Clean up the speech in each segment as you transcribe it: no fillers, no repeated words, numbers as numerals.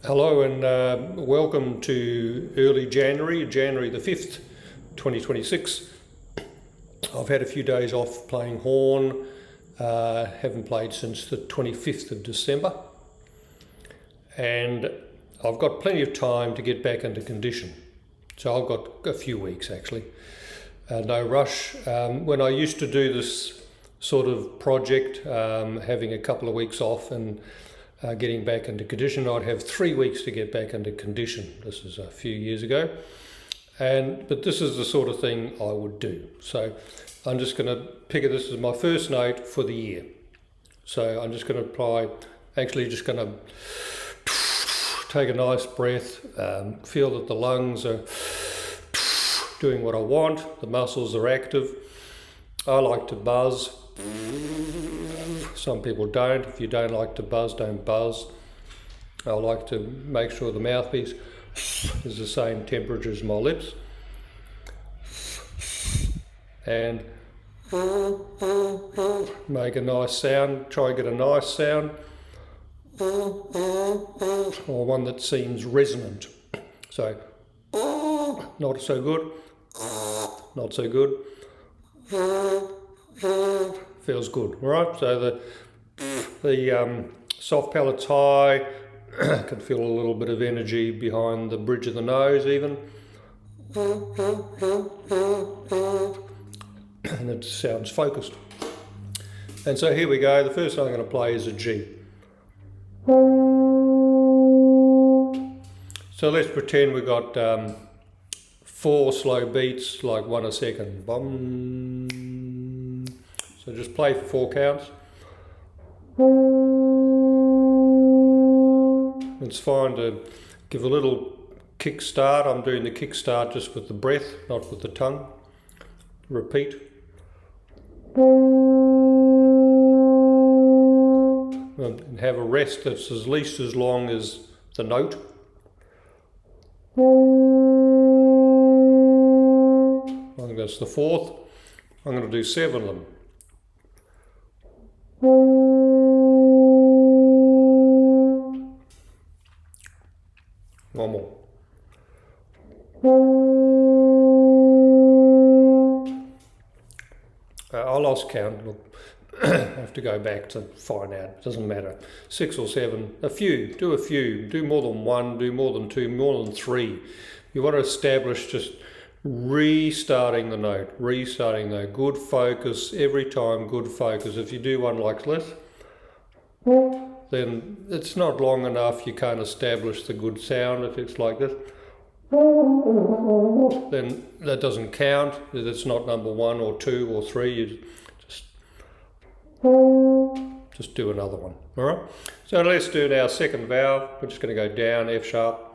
Hello and welcome to early January, January the 5th, 2026. I've had a few days off playing horn, haven't played since the 25th of December, and I've got plenty of time to get back into condition. So I've got a few weeks actually, no rush. When I used to do this sort of project, having a couple of weeks off and getting back into condition, I'd have 3 weeks to get back into condition. This is a few years ago, but this is the sort of thing I would do. So I'm just going to pick it. This is my first note for the year. So I'm just going to apply. Actually, just going to take a nice breath. Feel that the lungs are doing what I want. The muscles are active. I like to buzz. Some people don't. If you don't like to buzz, don't buzz. I like to make sure the mouthpiece is the same temperature as my lips. And make a nice sound. Try and get a nice sound. Or one that seems resonant. So, not so good. Not so good. Feels good, all right? So the soft palate's high. Can feel a little bit of energy behind the bridge of the nose even. And it sounds focused. And so here we go. The first thing I'm going to play is a G. So let's pretend we've got 4 slow beats, like 1 a second. Bum. So just play for 4 counts. It's fine to give a little kick start. I'm doing the kick start just with the breath, not with the tongue. Repeat. And have a rest that's at least as long as the note. I think that's the 4th. I'm going to do 7 of them. One more. I lost count. Look, I have to go back to find out. It doesn't matter. 6 or 7. A few. Do a few. Do more than 1. Do more than 2. More than 3. You want to establish just restarting the note. Good focus. Every time, good focus. If you do one like this, then it's not long enough. You can't establish the good sound. If it's like this, then that doesn't count. It's not number 1 or 2 or 3. You just do another one. All right. So let's do our second valve. We're just going to go down, F sharp.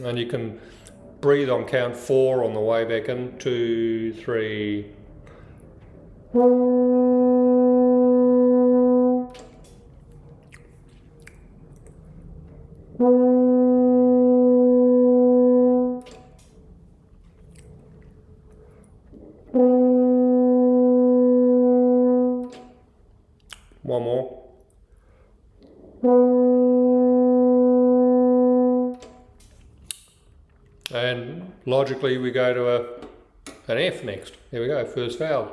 And you can breathe on count 4 on the way back in. 2, 3. One more. And logically we go to an F next. Here we go, first valve.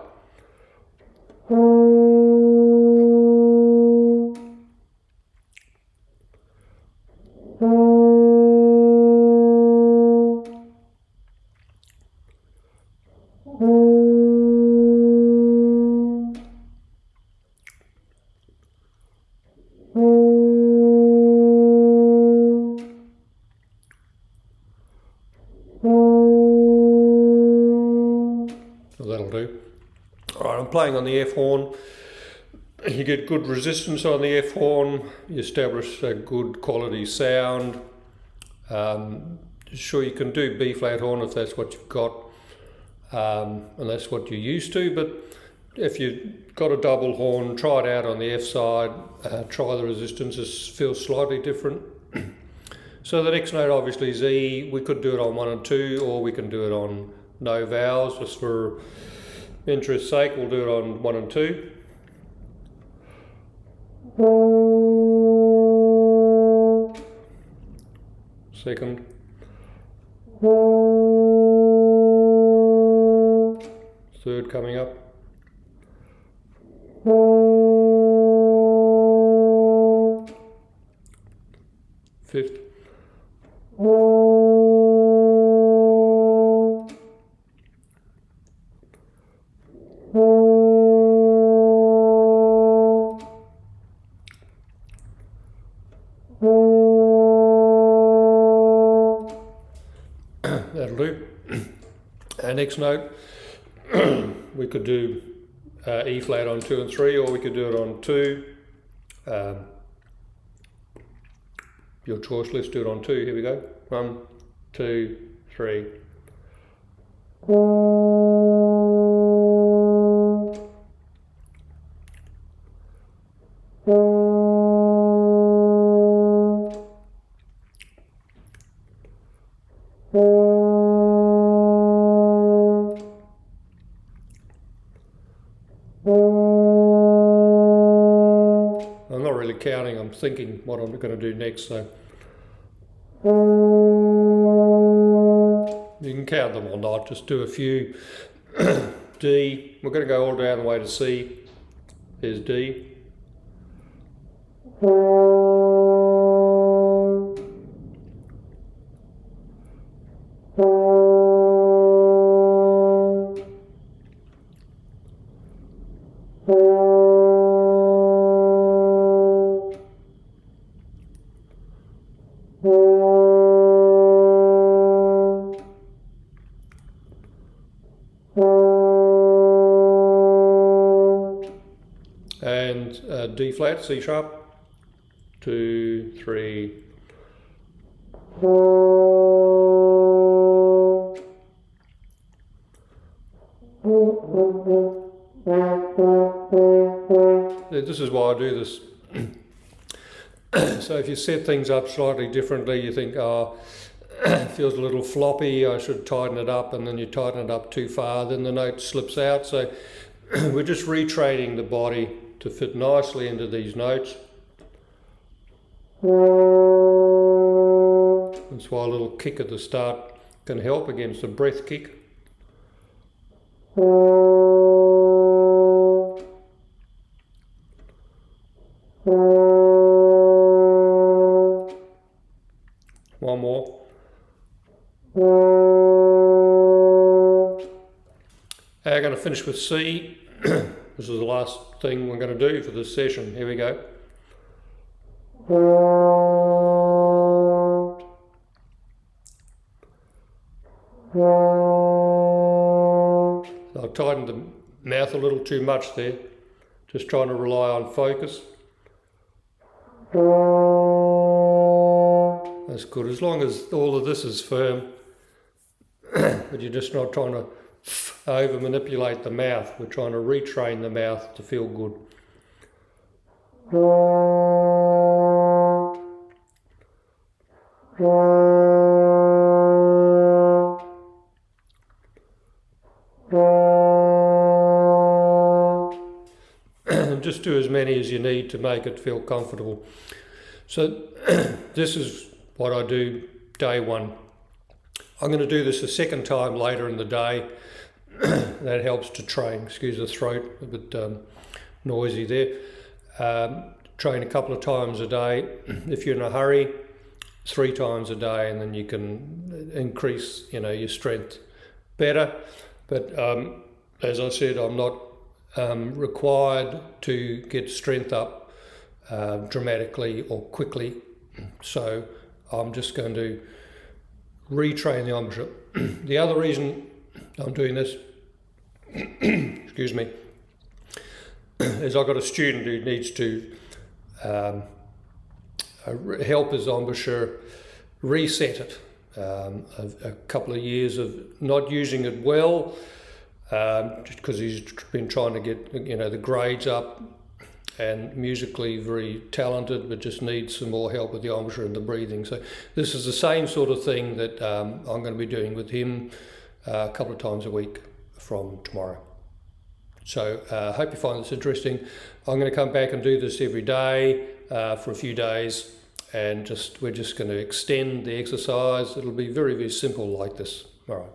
That'll do. Alright, I'm playing on the F horn. You get good resistance on the F horn. You establish a good quality sound. Sure, you can do B flat horn if that's what you've got, and that's what you're used to, but if you've got a double horn, try it out on the F side. Try the resistance. It feels slightly different. So the next note obviously is E. We could do it on 1 and 2, or we can do it on no vowels, just for interest's sake. We'll do it on 1 and 2. Second. Third coming up. Fifth. That'll do. Our next note, we could do E flat on 2 and 3, or we could do it on 2. Your choice. Let's do it on 2. Here we go. 1, 2, 3. I'm not really counting, I'm thinking what I'm going to do next, so you can count them or not, just do a few. D, we're going to go all down the way to C. Here's D. And D flat, C sharp, 2, 3. This is why I do this. So if you set things up slightly differently, you think, oh, it feels a little floppy, I should tighten it up, and then you tighten it up too far, then the note slips out. So we're just retraining the body to fit nicely into these notes. That's why a little kick at the start can help against a breath kick. One more. I'm going to finish with C. This is the last thing we're going to do for this session. Here we go. So I've tightened the mouth a little too much there. Just trying to rely on focus. That's good, as long as all of this is firm, but you're just not trying to over manipulate the mouth. We're trying to retrain the mouth to feel good. Just do as many as you need to make it feel comfortable. So this is what I do day 1. I'm going to do this a second time later in the day. That helps to train. Excuse the throat, a bit noisy there. Train a couple of times a day. If you're in a hurry, 3 times a day, and then you can increase, your strength better. But as I said, I'm not required to get strength up dramatically or quickly. So I'm just going to retrain the embouchure. The other reason I'm doing this, excuse me, is I've got a student who needs to help his embouchure reset it. A couple of years of not using it well, because he's been trying to get the grades up, and musically very talented, but just needs some more help with the embouchure and the breathing. So this is the same sort of thing that I'm going to be doing with him. a couple of times a week from tomorrow. So I hope you find this interesting. I'm going to come back and do this every day for a few days, and we're just going to extend the exercise. It'll be very, very simple like this. All right.